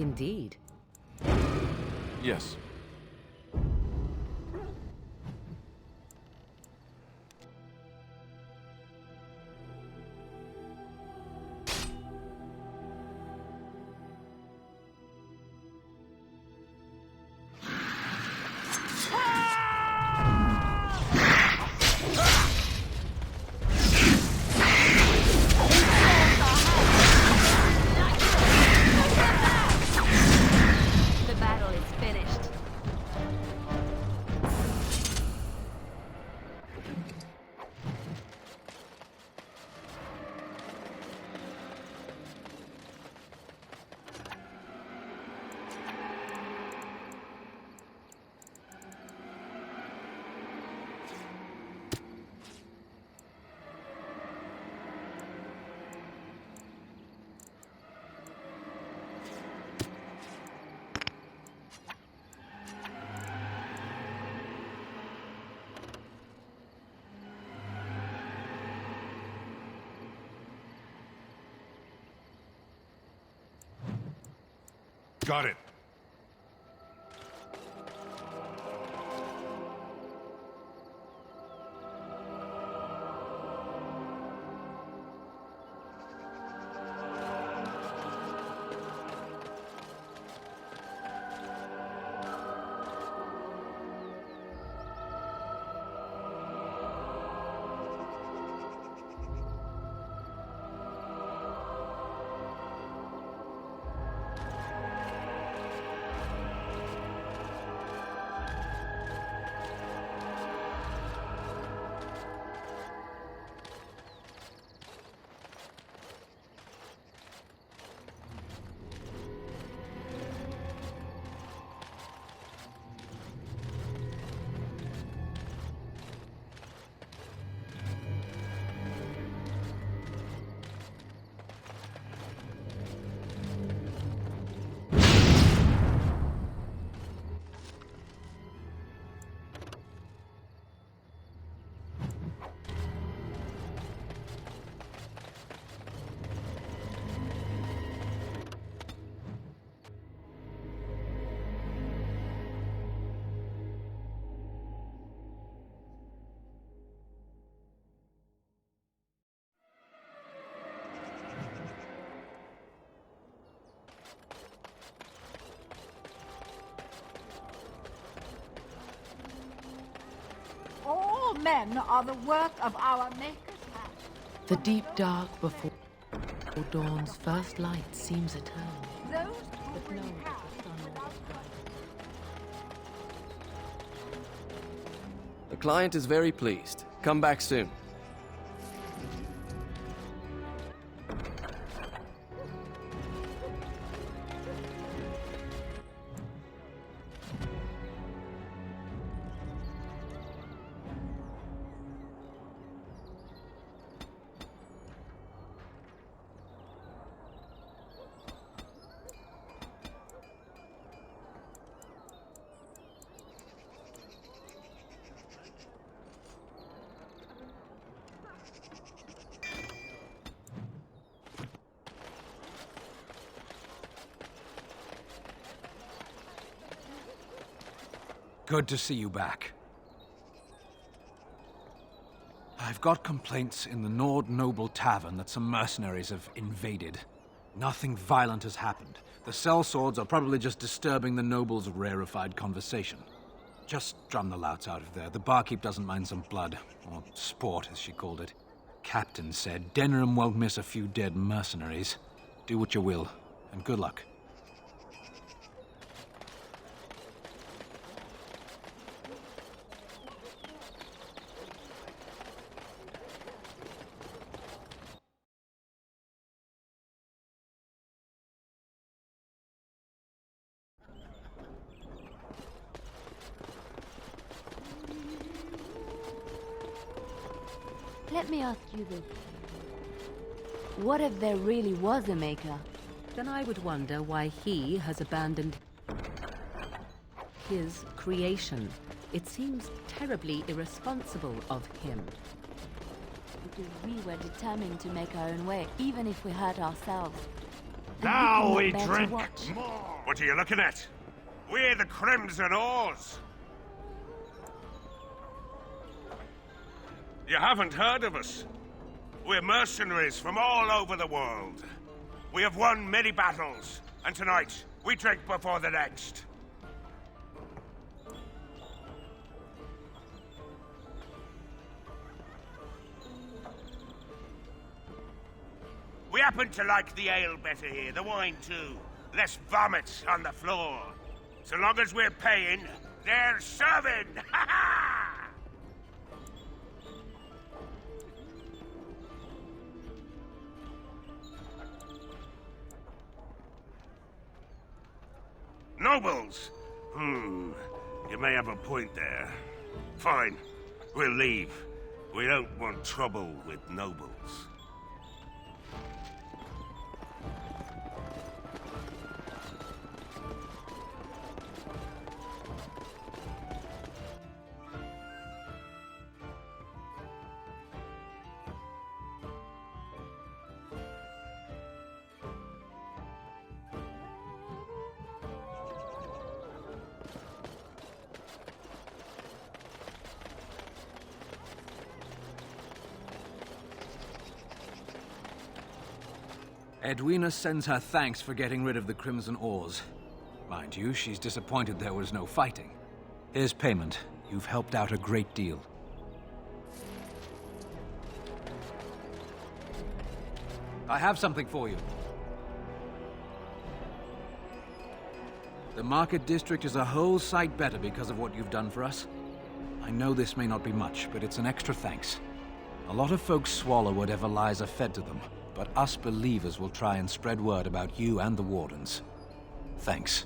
Indeed. Yes. The battle is finished. Got it. All men are the work of our Maker's hand. The deep dark before dawn's first light seems eternal. Those who But bring no, chaos the sun will without The client is very pleased. Come back soon. Good to see you back. I've got complaints in the Nord Noble Tavern that some mercenaries have invaded. Nothing violent has happened. The sellswords are probably just disturbing the nobles' rarefied conversation. Just drum the louts out of there. The barkeep doesn't mind some blood, or sport as she called it. Captain said Denham won't miss a few dead mercenaries. Do what you will, and good luck. Let me ask you this. What if there really was a maker? Then I would wonder why he has abandoned his creation. It seems terribly irresponsible of him. Because we were determined to make our own way, even if we hurt ourselves. And Now can we not bear to drink watch. more! What are you looking at? We're the Crimson Oars. You haven't heard of us. We're mercenaries from all over the world. We have won many battles, and tonight, we drink before the next. We happen to like the ale better here, the wine too. Less vomit on the floor. So long as we're paying, they're serving! Ha ha! Nobles? You may have a point there. Fine. We'll leave. We don't want trouble with nobles. Edwina sends her thanks for getting rid of the Crimson Oars. Mind you, she's disappointed there was no fighting. Here's payment. You've helped out a great deal. I have something for you. The Market District is a whole sight better because of what you've done for us. I know this may not be much, but it's an extra thanks. A lot of folks swallow whatever lies are fed to them, but us believers will try and spread word about you and the Wardens. Thanks.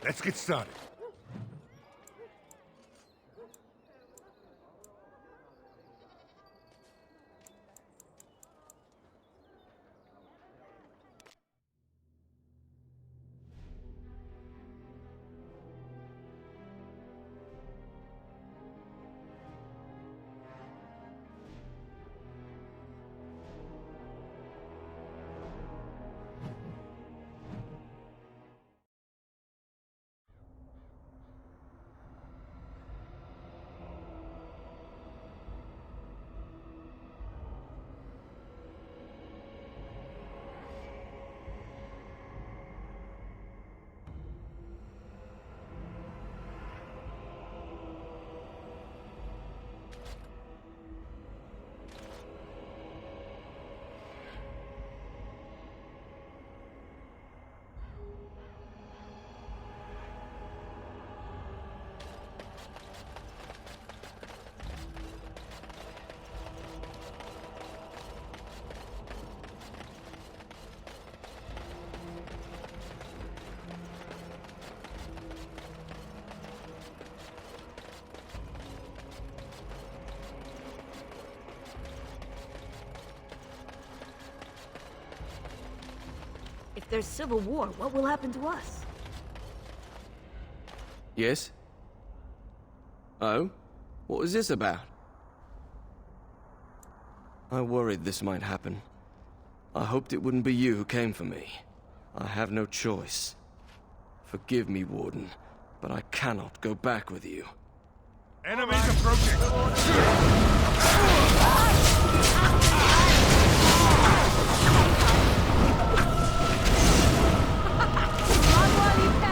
Let's get started. there's civil war, what will happen to us? Yes? Oh? What was this about? I worried this might happen. I hoped it wouldn't be you who came for me. I have no choice. Forgive me, Warden, but I cannot go back with you. Enemies approaching! Run while you can!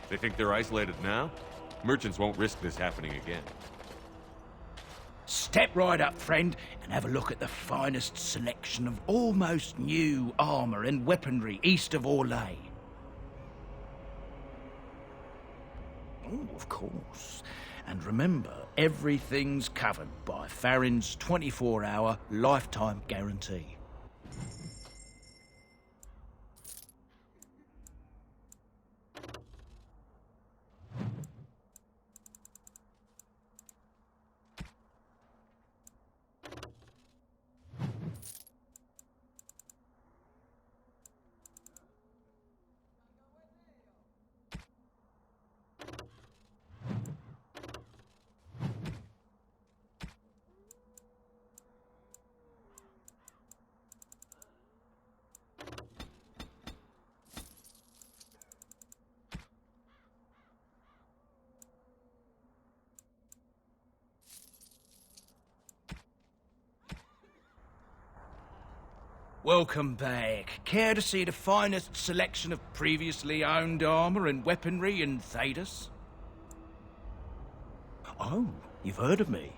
They think they're isolated now? Merchants won't risk this happening again. Step right up, friend, and have a look at the finest selection of almost new armor and weaponry east of Orlais. Oh, of course. And remember, everything's covered by Farron's 24-hour lifetime guarantee. Welcome back. Care to see the finest selection of previously owned armor and weaponry in Thedas? Oh, you've heard of me.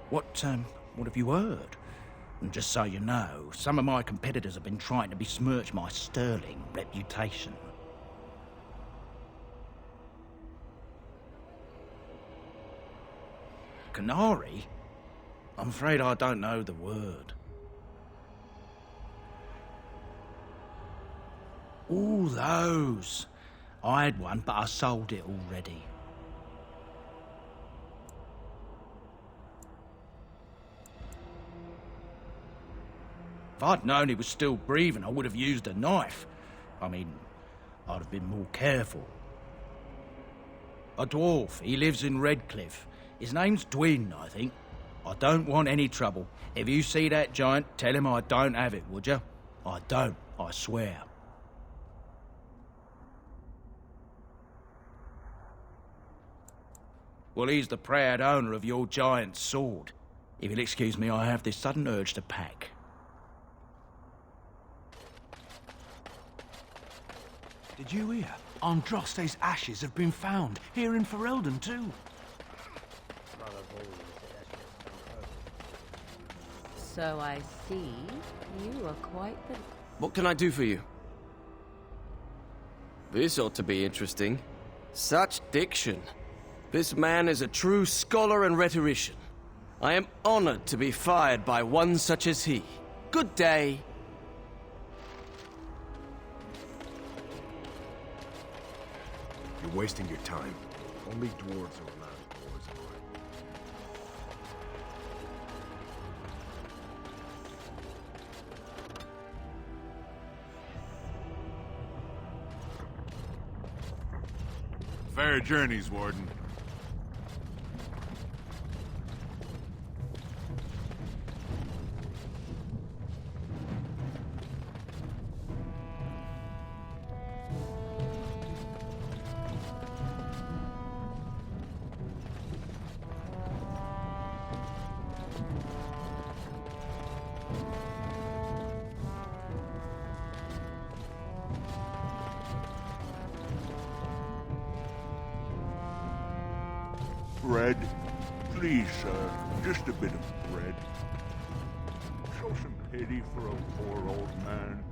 What have you heard? And just so you know, some of my competitors have been trying to besmirch my sterling reputation. Canary? I'm afraid I don't know the word. All those. I had one, but I sold it already. If I'd known he was still breathing, I would have used a knife. I mean, I'd have been more careful. A dwarf, he lives in Redcliffe. His name's Dwin, I think. I don't want any trouble. If you see that giant, tell him I don't have it, would you? I don't, I swear. Well, he's the proud owner of your giant sword. If you'll excuse me, I have this sudden urge to pack. Did you hear? Andraste's ashes have been found, here in Ferelden too. So I see you are quite the... What can I do for you? This ought to be interesting. Such diction. This man is a true scholar and rhetorician. I am honored to be fired by one such as he. Good day. You're wasting your time. Only dwarves are allowed to Orzammar. Fair journeys, Warden. bread? Please, sir, just a bit of bread. Show some pity for a poor old man.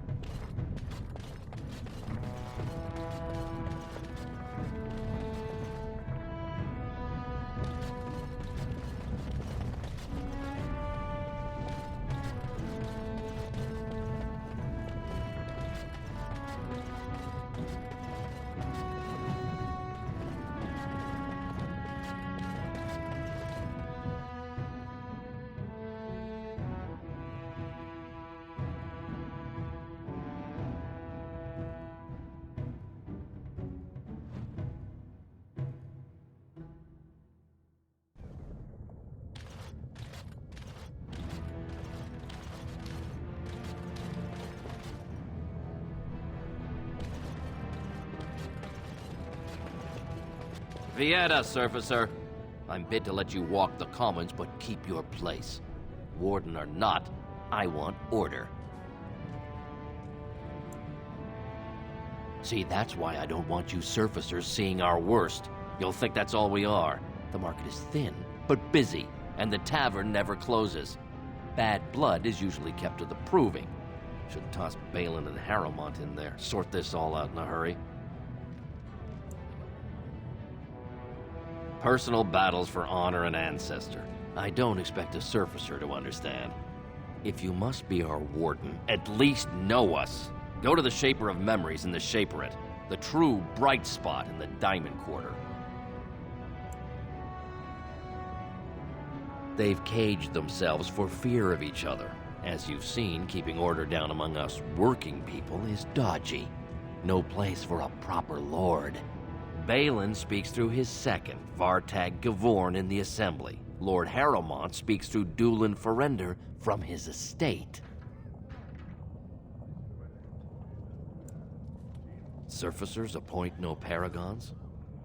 Vieta, Surfacer. I'm bid to let you walk the commons, but keep your place. Warden or not, I want order. See, that's why I don't want you Surfacers seeing our worst. You'll think that's all we are. The market is thin, but busy, and the tavern never closes. Bad blood is usually kept to the proving. Should toss Balin and Harrowmont in there, sort this all out in a hurry. Personal battles for honor and ancestor. I don't expect a Surfacer to understand. If you must be our warden, at least know us. Go to the Shaper of Memories in the Shaperate, the true bright spot in the Diamond Quarter. They've caged themselves for fear of each other. As you've seen, keeping order down among us working people is dodgy. No place for a proper lord. Balin speaks through his second, Vartag Gavorn, in the Assembly. Lord Harrowmont speaks through Dulin Ferender from his estate. Surfacers appoint no paragons?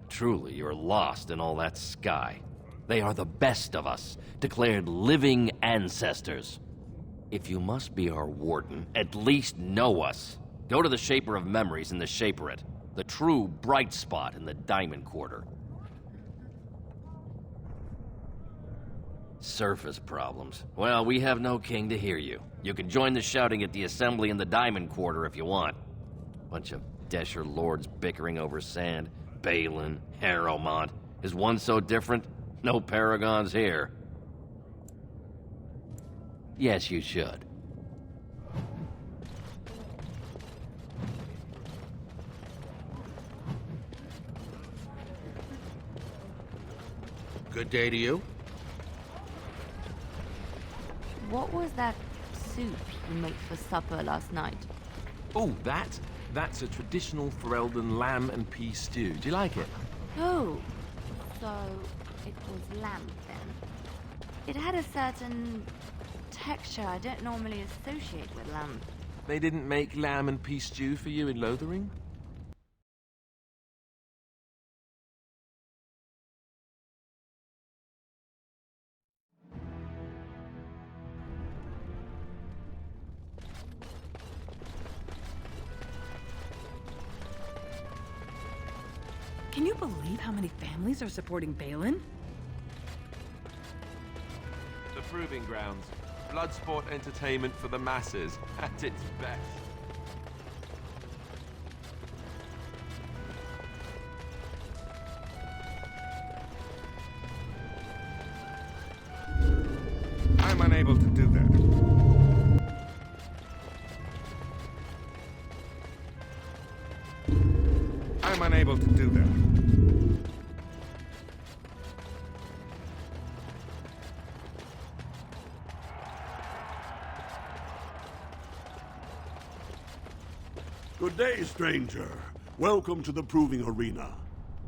Truly, you're lost in all that sky. They are the best of us, declared living ancestors. If you must be our warden, at least know us. Go to the Shaper of Memories in the Shaperate, the true bright spot in the Diamond Quarter. Surface problems. Well, we have no king to hear you. You can join the shouting at the Assembly in the Diamond Quarter if you want. Bunch of Desher lords bickering over sand. Balin, Harrowmont. Is one so different? No paragons here. Yes, you should. Good day to you. What was that soup you made for supper last night? Oh, that's a traditional Ferelden lamb and pea stew. Do you like it? Oh, so it was lamb then. It had a certain texture I don't normally associate with lamb. They didn't make lamb and pea stew for you in Lothering? Can you believe how many families are supporting Balin? The Proving Grounds. Bloodsport entertainment for the masses, at its best. I'm unable to do that. I'm unable to do that. Good day, stranger. Welcome to the Proving Arena.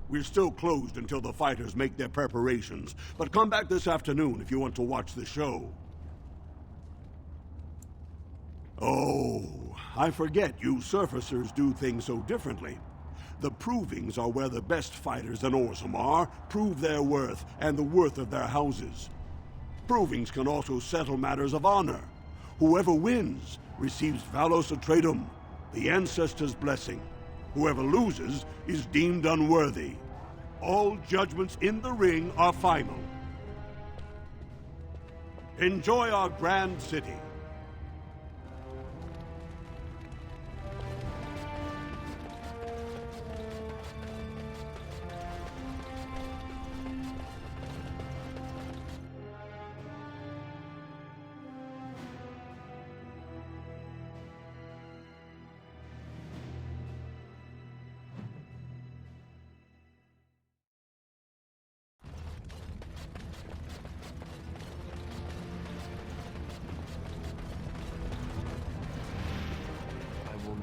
We're still closed until the fighters make their preparations, but come back this afternoon if you want to watch the show. Oh, I forget you Surfacers do things so differently. The Provings are where the best fighters in Orzammar prove their worth and the worth of their houses. Provings can also settle matters of honor. Whoever wins receives Valos Atreidum, the Ancestors' blessing. Whoever loses is deemed unworthy. All judgments in the ring are final. Enjoy our grand city.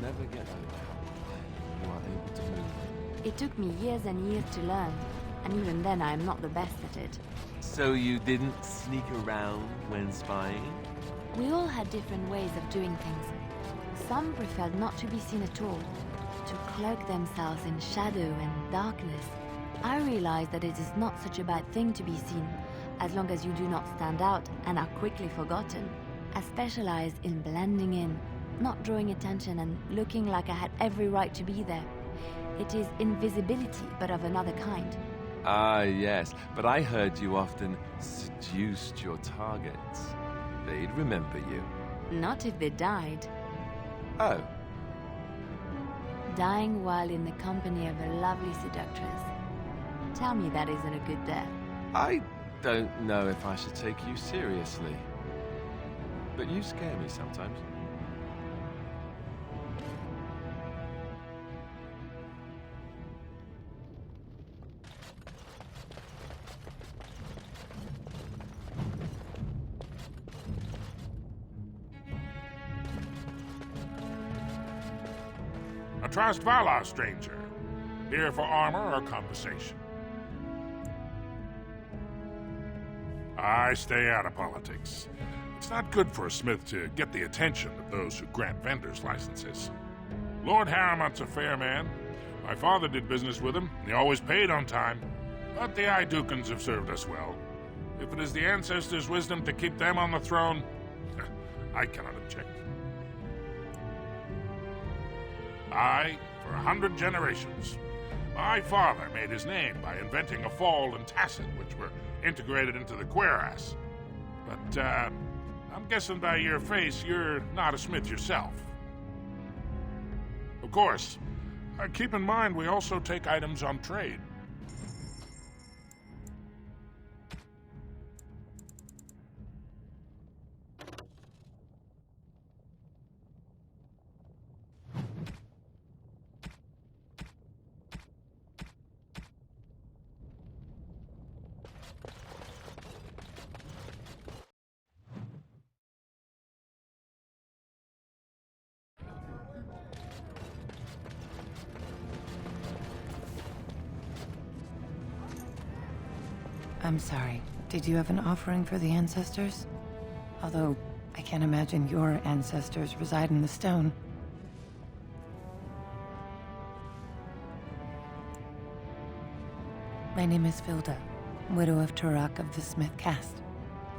Never get over how quietly you are able to move. It took me years and years to learn, and even then I am not the best at it. So you didn't sneak around when spying? We all had different ways of doing things. Some preferred not to be seen at all, to cloak themselves in shadow and darkness. I realized that it is not such a bad thing to be seen, as long as you do not stand out and are quickly forgotten. I specialized in blending in, not drawing attention and looking like I had every right to be there. It is invisibility, but of another kind. Ah, yes, but I heard you often seduced your targets. They'd remember you. Not if they died. Oh. Dying while in the company of a lovely seductress. Tell me that isn't a good death. I don't know if I should take you seriously. But you scare me sometimes. A Trust Valar, stranger. Here for armor or conversation? I stay out of politics. It's not good for a smith to get the attention of those who grant vendors licenses. Lord Harriman's a fair man. My father did business with him. He always paid on time. But the Idukans have served us well. If it is the ancestors' wisdom to keep them on the throne, I cannot object. For 100 generations. My father made his name by inventing a fall and tacit, which were integrated into the cuirass. But, I'm guessing by your face you're not a smith yourself. Of course, keep in mind we also take items on trade. I'm sorry. Did you have an offering for the ancestors? Although, I can't imagine your ancestors reside in the stone. My name is Vilda, widow of Turok of the Smith caste.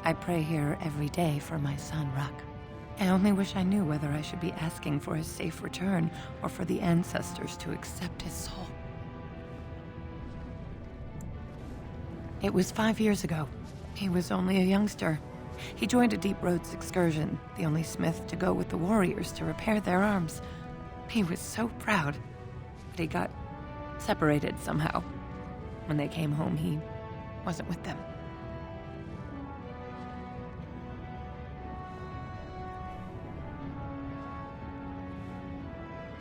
I pray here every day for my son, Rock. I only wish I knew whether I should be asking for his safe return or for the ancestors to accept his soul. It was 5 years ago. He was only a youngster. He joined a Deep Roads excursion, the only smith to go with the warriors to repair their arms. He was so proud, but he got separated somehow. When they came home, he wasn't with them.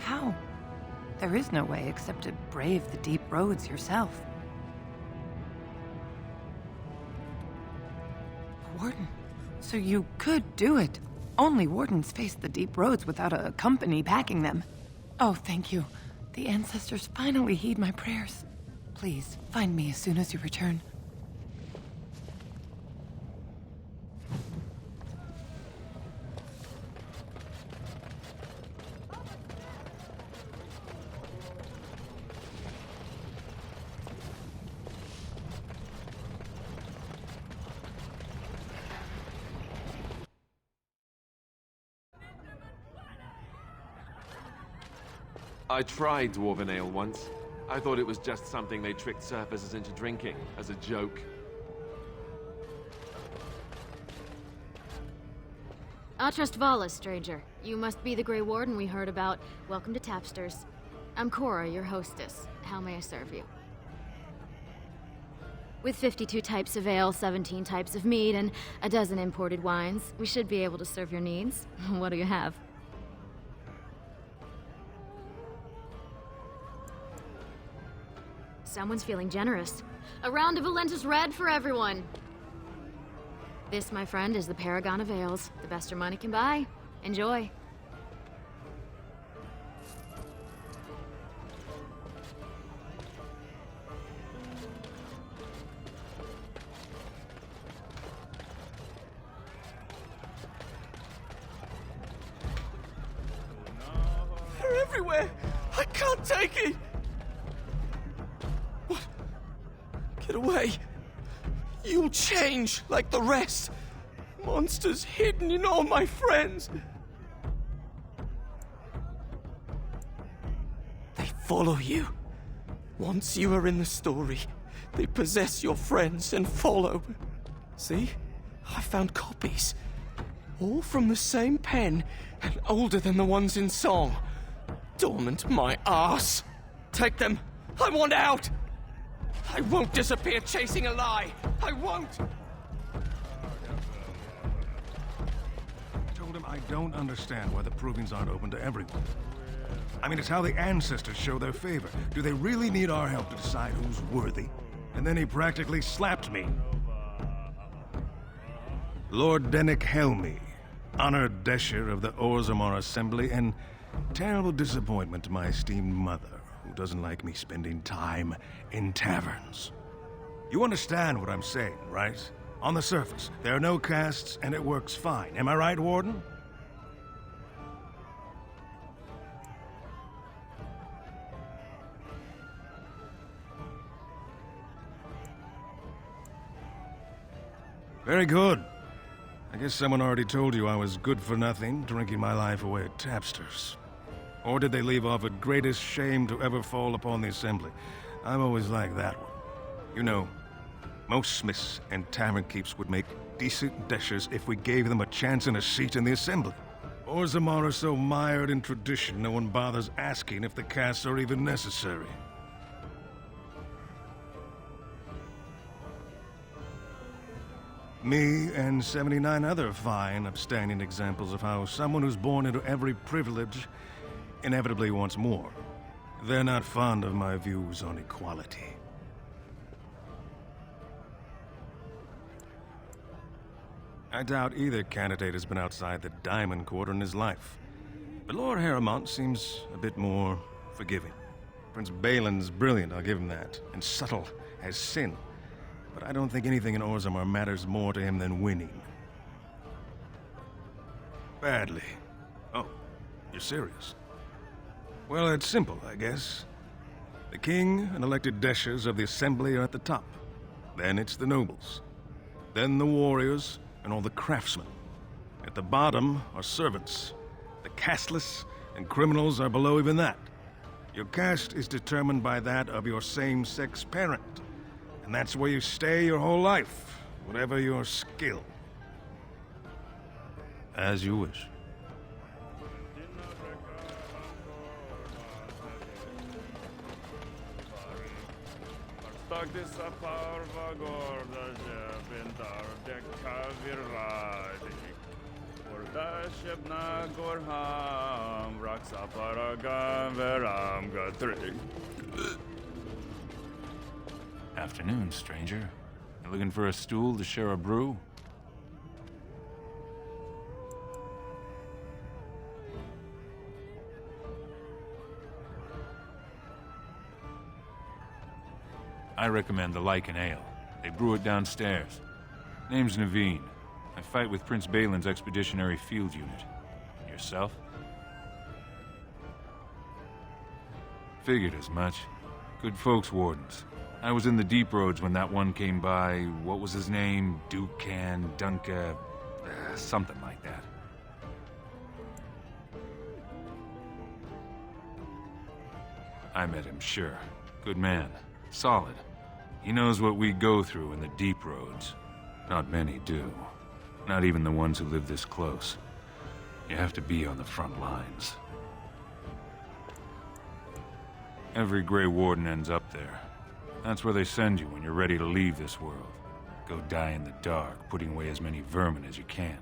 How? There is no way except to brave the Deep Roads yourself. Warden. So you could do it. Only wardens face the Deep Roads without a company backing them. Oh, thank you. The ancestors finally heed my prayers. Please, find me as soon as you return. I tried Dwarven Ale once. I thought it was just something they tricked surfacers into drinking, as a joke. Vala, stranger. You must be the Gray Warden we heard about. Welcome to Tapsters. I'm Cora, your hostess. How may I serve you? With 52 types of ale, 17 types of mead, and a dozen imported wines, we should be able to serve your needs. What do you have? Someone's feeling generous. A round of Valentis Red for everyone. This, my friend, is the Paragon of Ales. The best your money can buy. Enjoy. They're everywhere! I can't take it! What? Get away! You'll change like the rest! Monsters hidden in all my friends! They follow you. Once you are in the story, they possess your friends and follow. See? I found copies. All from the same pen, and older than the ones in song. Dormant my arse! Take them! I want out! I won't disappear chasing a lie! I won't! I told him I don't understand why the provings aren't open to everyone. I mean, it's how the ancestors show their favor. Do they really need our help to decide who's worthy? And then he practically slapped me. Lord Dennick Helmy, honored Desher of the Orzammar Assembly, and terrible disappointment to my esteemed mother, who doesn't like me spending time in taverns. You understand what I'm saying, right? On the surface, there are no castes, and it works fine. Am I right, Warden? Very good. I guess someone already told you I was good for nothing, drinking my life away at Tapsters. Or did they leave off at greatest shame to ever fall upon the Assembly? I've always liked that one. You know, most smiths and tavern keeps would make decent deshers if we gave them a chance and a seat in the Assembly. Orzammar are so mired in tradition, no one bothers asking if the castes are even necessary. Me and 79 other fine, upstanding examples of how someone who's born into every privilege inevitably wants more. They're not fond of my views on equality. I doubt either candidate has been outside the Diamond Quarter in his life. But Lord Harrowmont seems a bit more forgiving. Prince Balin's brilliant, I'll give him that, and subtle as sin. But I don't think anything in Orzammar matters more to him than winning. Badly. Oh, you're serious? Well, it's simple, I guess. The king and elected deshers of the Assembly are at the top. Then it's the nobles. Then the warriors and all the craftsmen. At the bottom are servants. The casteless and criminals are below even that. Your caste is determined by that of your same-sex parent. And that's where you stay your whole life, whatever your skill. As you wish. Afternoon, stranger. You looking for a stool to share a brew? I recommend the Lichen Ale. They brew it downstairs. Name's Naveen. I fight with Prince Balin's Expeditionary Field Unit. Yourself? Figured as much. Good folks, Wardens. I was in the deep roads when that one came by. What was his name? Dukan, Dunka, something like that. I met him, sure. Good man. Solid. He knows what we go through in the deep roads. Not many do. Not even the ones who live this close. You have to be on the front lines. Every Gray Warden ends up there. That's where they send you when you're ready to leave this world. Go die in the dark, putting away as many vermin as you can.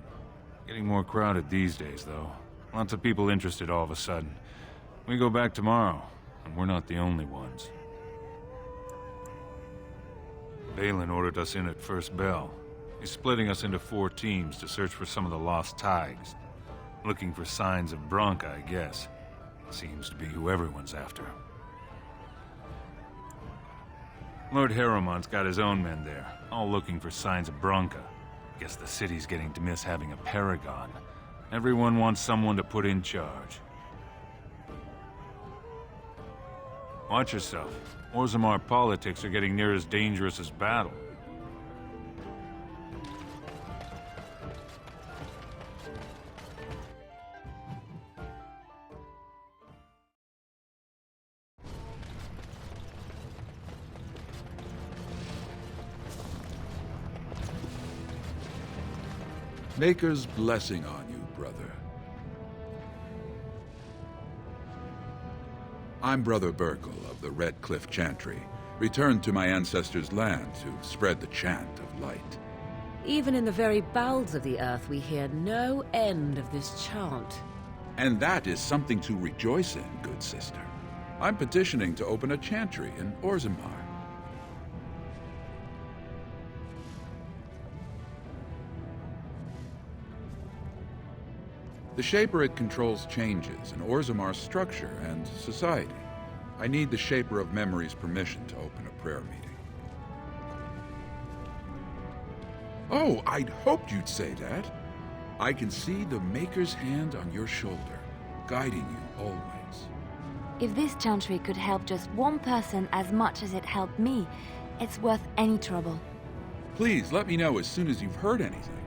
Getting more crowded these days, though. Lots of people interested all of a sudden. We go back tomorrow, and we're not the only ones. Balin ordered us in at first bell. He's splitting us into 4 teams to search for some of the lost tigers. Looking for signs of Bronca, I guess. Seems to be who everyone's after. Lord Harrowmont's got his own men there, all looking for signs of Bronca. Guess the city's getting to miss having a paragon. Everyone wants someone to put in charge. Watch yourself. Orzammar politics are getting near as dangerous as battle. Maker's blessing on you, brother. I'm Brother Burkle of the Red Cliff Chantry, returned to my ancestors' land to spread the chant of light. Even in the very bowels of the earth, we hear no end of this chant. And that is something to rejoice in, good sister. I'm petitioning to open a chantry in Orzammar. The Shaper controls changes in Orzammar's structure and society. I need the Shaper of Memory's permission to open a prayer meeting. Oh, I'd hoped you'd say that. I can see the Maker's hand on your shoulder, guiding you always. If this chantry could help just one person as much as it helped me, it's worth any trouble. Please let me know as soon as you've heard anything.